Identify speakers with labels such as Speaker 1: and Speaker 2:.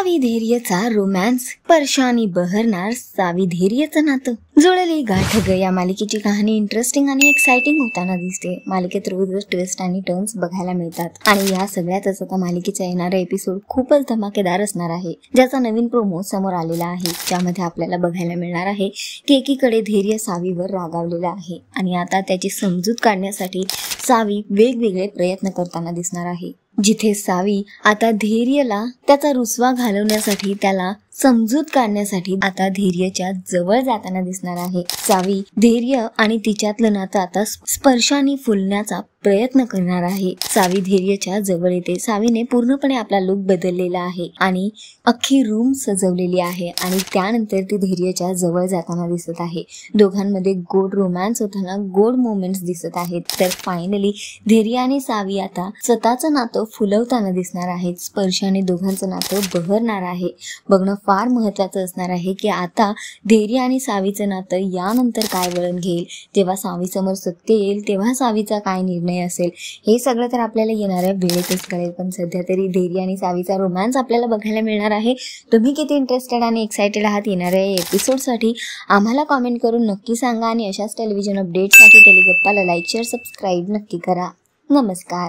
Speaker 1: सावी धैर्यचा romance, स्पर्शाने बहरणार सावी धैर्यचं नातं. जुळली गाठ ग या मालिकेची कहाणी इंटरेस्टिंग आणि एक्साइटिंग होताना दिसते. मालिकेत रोज ट्विस्ट आणि टर्न्स बघायला मिळतात आणि या सगळ्यातच आता मालिकेचा येणारा एपिसोड खूपच धमाकेदार असणार आहे, ज्याचा नवीन प्रोमो समोर आलेला आहे. ज्यामध्ये आपल्याला बघायला मिळणार आहे की एकीकडे धैर्य सावीवर रागावलेला आहे आणि आता त्याची समजूत काढण्यासाठी सावी वेगवेगळे प्रयत्न करताना दिसणार आहे. जिथे सावी आता धैर्यला त्याचा रुसवा घालवण्यासाठी, त्याला समजूत काढण्यासाठी आता धैर्यच्या जवळ जाताना दिसणार आहे. सावी धैर्य आणि तिच्यातलं नातं आता स्पर्शाने फुलण्याचा प्रयत्न करणार आहे. सावी धैर्यच्या जवळ येते. सावीने पूर्णपणे आपला लुक बदललेला आहे आणि अख्खी रूम सजवलेली आहे आणि त्यानंतर ती धैर्यच्या जवळ जाताना दिसत आहे. दोघांमध्ये गोड रोमॅन्स होताना गोड मोमेंट्स दिसत आहेत. तर फायनली धैर्य आणि सावी आता स्वतःचं नातं फुलवताना दिसणार आहेत. स्पर्शाने दोघांचं नातं बहरणार आहे. बघणं फार महत्वाचं असणार आहे की आता धैर्य आणि सावीचं नातं यानंतर काय वळण घेईल. जेव्हा सावी समोर सत्य येईल तेव्हा सावीचा काय निर्णय असेल हे सगळं तर आपल्याला येणाऱ्या वेळेतच कळेल. पण सध्या तरी धैर्य आणि सावीचा रोमॅन्स आपल्याला बघायला मिळणार आहे. तुम्ही किती इंटरेस्टेड आणि एक्साइटेड आहात येणाऱ्या एपिसोडसाठी आम्हाला कॉमेंट करून नक्की सांगा आणि अशाच टेलिव्हिजन अपडेटसाठी टेलिगप्पाला लाईक, शेअर, सबस्क्राईब नक्की करा. नमस्कार.